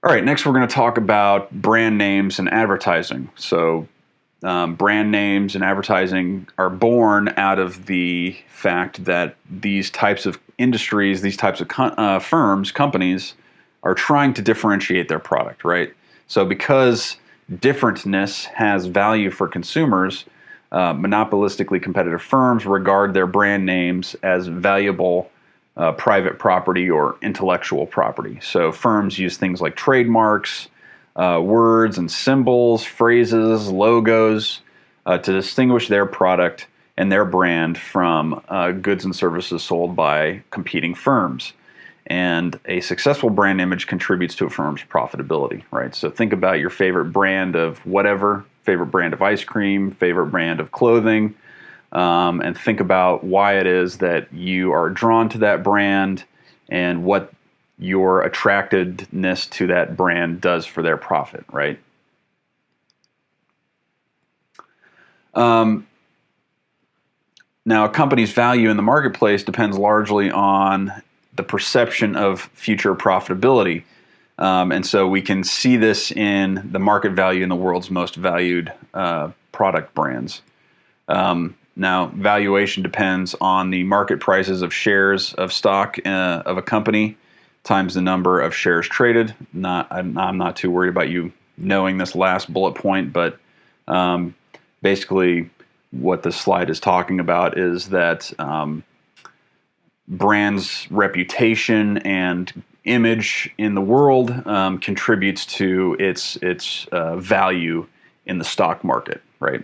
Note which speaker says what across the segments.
Speaker 1: All right, next we're going to talk about brand names and advertising. So, brand names and advertising are born out of the fact that these types of industries, these types of firms, companies, are trying to differentiate their product, right? So, because differentness has value for consumers, monopolistically competitive firms regard their brand names as valuable private property or intellectual property. So firms use things like trademarks, words and symbols, phrases, logos to distinguish their product and their brand from goods and services sold by competing firms. And a successful brand image contributes to a firm's profitability, right? So think about your favorite brand of whatever, favorite brand of ice cream, favorite brand of clothing, and think about why it is that you are drawn to that brand and what your attractedness to that brand does for their profit, right? Now, a company's value in the marketplace depends largely on the perception of future profitability. And so we can see this in the market value in the world's most valued product brands. Now, valuation depends on the market prices of shares of stock of a company times the number of shares traded. I'm not too worried about you knowing this last bullet point, but basically what the slide is talking about is that brand's reputation and image in the world contributes to its value in the stock market, right?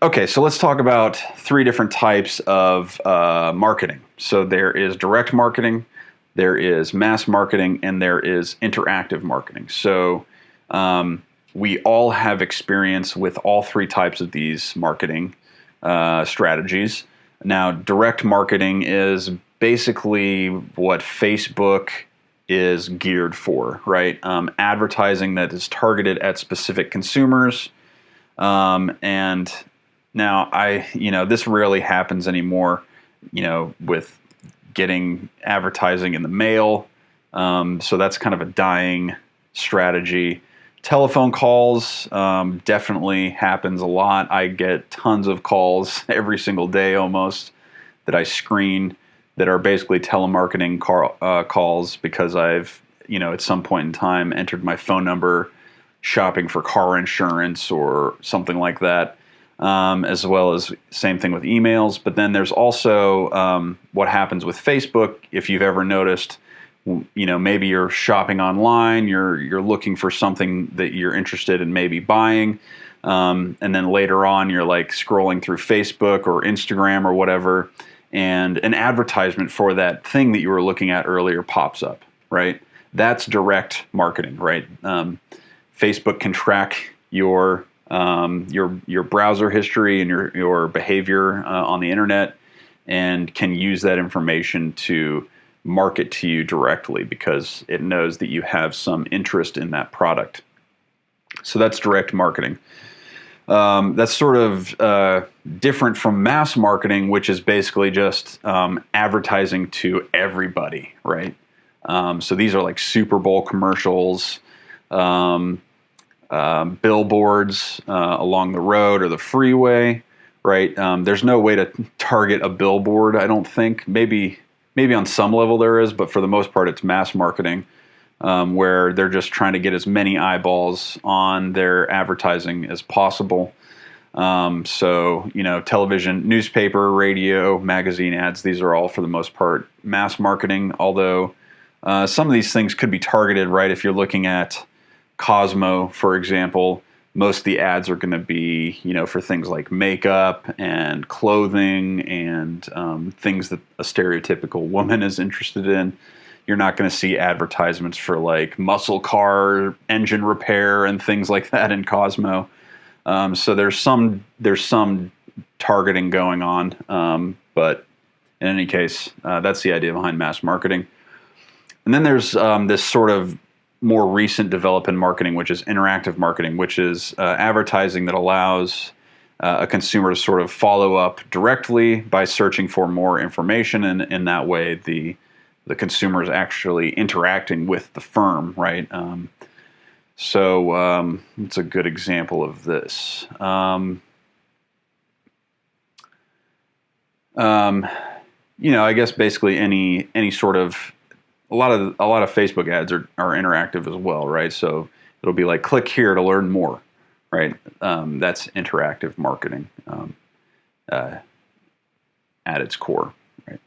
Speaker 1: Okay, so let's talk about three different types of marketing. So there is direct marketing, there is mass marketing, and there is interactive marketing. So we all have experience with all three types of these marketing strategies. Now, direct marketing is basically what Facebook is geared for, right? Advertising that is targeted at specific consumers. And now this rarely happens anymore, with getting advertising in the mail. So that's kind of a dying strategy. Telephone calls definitely happens a lot. I get tons of calls every single day almost that I screen that are basically telemarketing calls because I've, at some point in time entered my phone number shopping for car insurance or something like that, as well as same thing with emails. But then there's also what happens with Facebook. If you've ever noticed, maybe you're shopping online, you're looking for something that you're interested in maybe buying, and then later on you're like scrolling through Facebook or Instagram or whatever, and an advertisement for that thing that you were looking at earlier pops up, right? That's direct marketing, right? Facebook can track your browser history and your behavior on the internet, and can use that information to market to you directly because it knows that you have some interest in that product. So that's direct marketing. That's sort of different from mass marketing, which is basically just advertising to everybody, right? So these are like Super Bowl commercials, billboards along the road or the freeway, right? There's no way to target a billboard, I don't think. Maybe on some level there is, but for the most part it's mass marketing, where they're just trying to get as many eyeballs on their advertising as possible. So, television, newspaper, radio, magazine ads, these are all for the most part mass marketing, although some of these things could be targeted, right? If you're looking at Cosmo, for example, most of the ads are going to be, for things like makeup and clothing and things that a stereotypical woman is interested in. You're not going to see advertisements for like muscle car engine repair and things like that in Cosmo. So there's some targeting going on, but in any case, that's the idea behind mass marketing. And then there's this sort of more recent development in marketing, which is interactive marketing, which is advertising that allows a consumer to sort of follow up directly by searching for more information, and in that way the the consumer is actually interacting with the firm, right? So it's a good example of this. I guess basically any sort of a lot of Facebook ads are interactive as well, right? So it'll be like click here to learn more, right? That's interactive marketing at its core, right?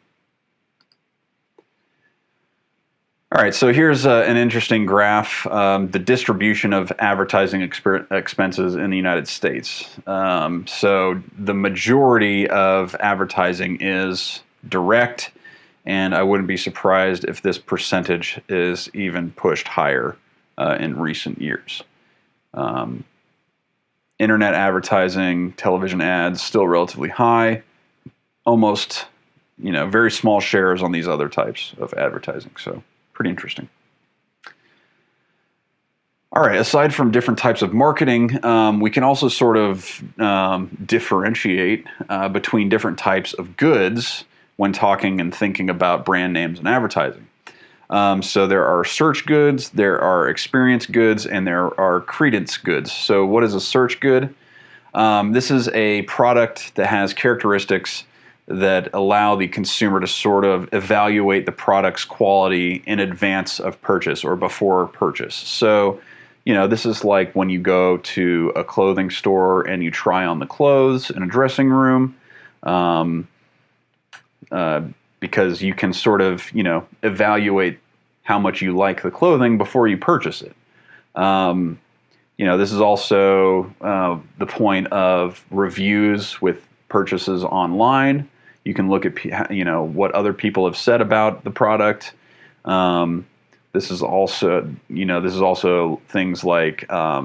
Speaker 1: All right, so here's an interesting graph, the distribution of advertising expenses in the United States. So the majority of advertising is direct, and I wouldn't be surprised if this percentage is even pushed higher in recent years. Internet advertising, television ads, still relatively high, almost, very small shares on these other types of advertising, so pretty interesting. All right, aside from different types of marketing, we can also sort of differentiate between different types of goods when talking and thinking about brand names and advertising. So there are search goods, there are experience goods, and there are credence goods. So what is a search good? This is a product that has characteristics that allow the consumer to sort of evaluate the product's quality in advance of purchase or before purchase. So, this is like when you go to a clothing store and you try on the clothes in a dressing room, because you can sort of, evaluate how much you like the clothing before you purchase it. This is also the point of reviews with purchases online. You can look at what other people have said about the product. This is also things like I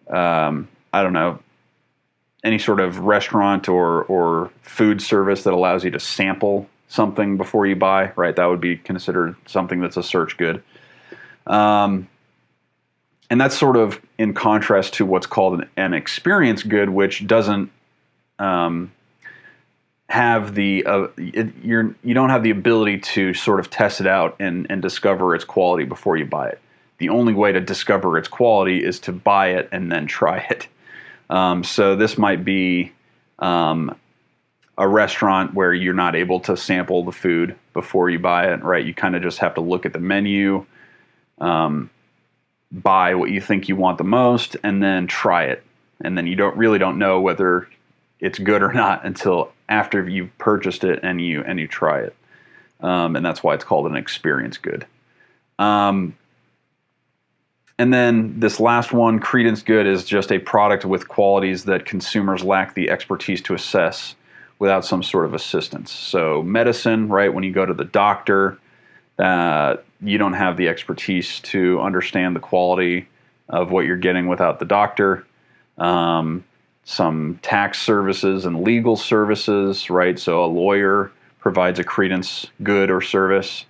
Speaker 1: don't know, any sort of restaurant or food service that allows you to sample something before you buy, right? That would be considered something that's a search good. And that's sort of in contrast to what's called an experience good, which doesn't have the you don't have the ability to sort of test it out and discover its quality before you buy it. The only way to discover its quality is to buy it and then try it. So this might be a restaurant where you're not able to sample the food before you buy it, right? You kind of just have to look at the menu, buy what you think you want the most, and then try it. And then you don't know whether it's good or not until after you've purchased it and you try it. And that's why it's called an experience good. And then this last one, credence good, is just a product with qualities that consumers lack the expertise to assess without some sort of assistance. So medicine, right? When you go to the doctor, you don't have the expertise to understand the quality of what you're getting without the doctor. Some tax services and legal services, right? So a lawyer provides a credence good or service.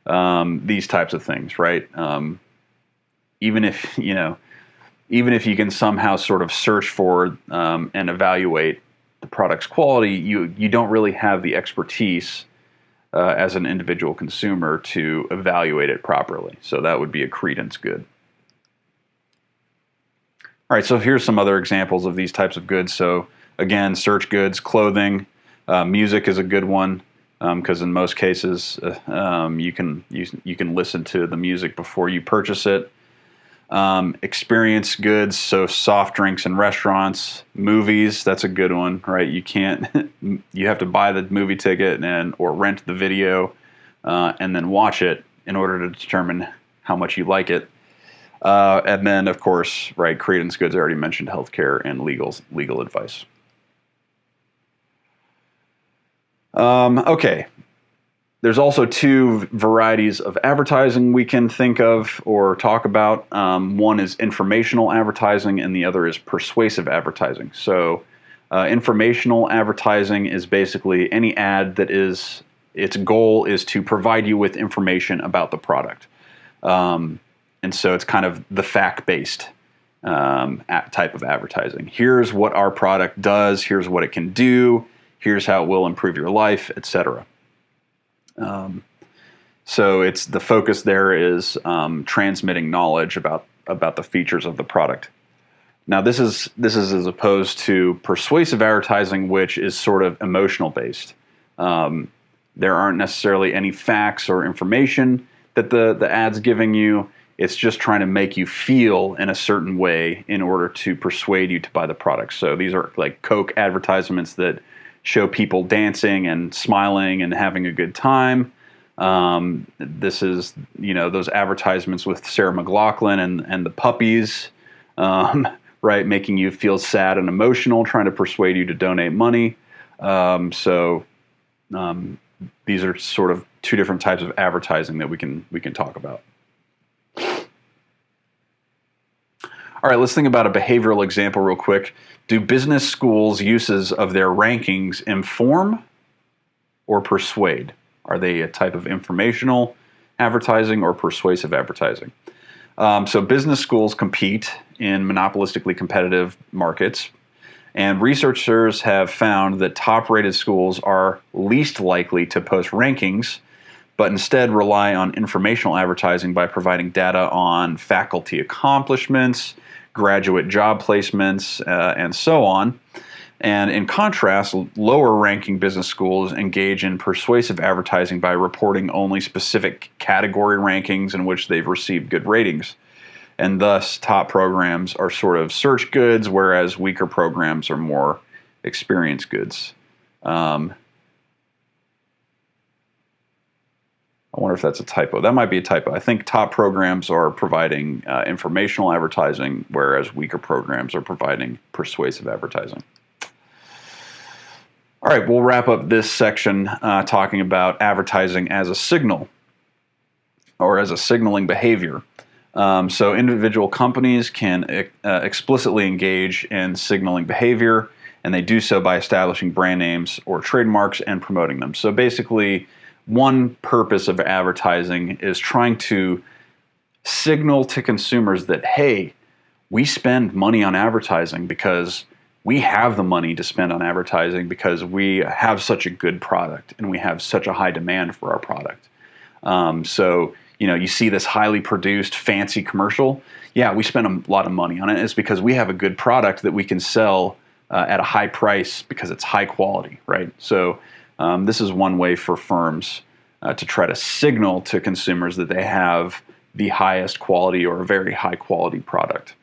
Speaker 1: These types of things, right? Even if you can somehow sort of search for and evaluate the product's quality, you don't really have the expertise as an individual consumer to evaluate it properly. So that would be a credence good. All right, so here's some other examples of these types of goods. So again, search goods, clothing, music is a good one because in most cases you can listen to the music before you purchase it. Experience goods, so soft drinks in restaurants, movies, that's a good one, right? You have to buy the movie ticket or rent the video and then watch it in order to determine how much you like it. And then, of course, right, credence goods, I already mentioned healthcare and legal advice. Okay. There's also two varieties of advertising we can think of or talk about. One is informational advertising and the other is persuasive advertising. So informational advertising is basically any ad that its goal is to provide you with information about the product. And so it's kind of the fact-based type of advertising. Here's what our product does. Here's what it can do. Here's how it will improve your life, etc. So it's the focus there is transmitting knowledge about the features of the product. Now this is as opposed to persuasive advertising, which is sort of emotional based. There aren't necessarily any facts or information that the ad's giving you. It's just trying to make you feel in a certain way in order to persuade you to buy the product. So these are like Coke advertisements that show people dancing and smiling and having a good time. This is, those advertisements with Sarah McLachlan and the puppies, right, making you feel sad and emotional, trying to persuade you to donate money. These are sort of two different types of advertising that we can talk about. All right, let's think about a behavioral example real quick. Do business schools' uses of their rankings inform or persuade? Are they a type of informational advertising or persuasive advertising? So business schools compete in monopolistically competitive markets, and researchers have found that top-rated schools are least likely to post rankings, but instead rely on informational advertising by providing data on faculty accomplishments, graduate job placements, and so on. And in contrast, lower-ranking business schools engage in persuasive advertising by reporting only specific category rankings in which they've received good ratings. And thus, top programs are sort of search goods, whereas weaker programs are more experience goods. I wonder if that's a typo. That might be a typo. I think top programs are providing informational advertising, whereas weaker programs are providing persuasive advertising. All right, we'll wrap up this section talking about advertising as a signal or as a signaling behavior. So individual companies can explicitly engage in signaling behavior, and they do so by establishing brand names or trademarks and promoting them. So basically, one purpose of advertising is trying to signal to consumers that, hey, we spend money on advertising because we have the money to spend on advertising because we have such a good product and we have such a high demand for our product. So, you see this highly produced, fancy commercial. Yeah, we spend a lot of money on it. It's because we have a good product that we can sell at a high price because it's high quality, right? So this is one way for firms to try to signal to consumers that they have the highest quality or a very high quality product.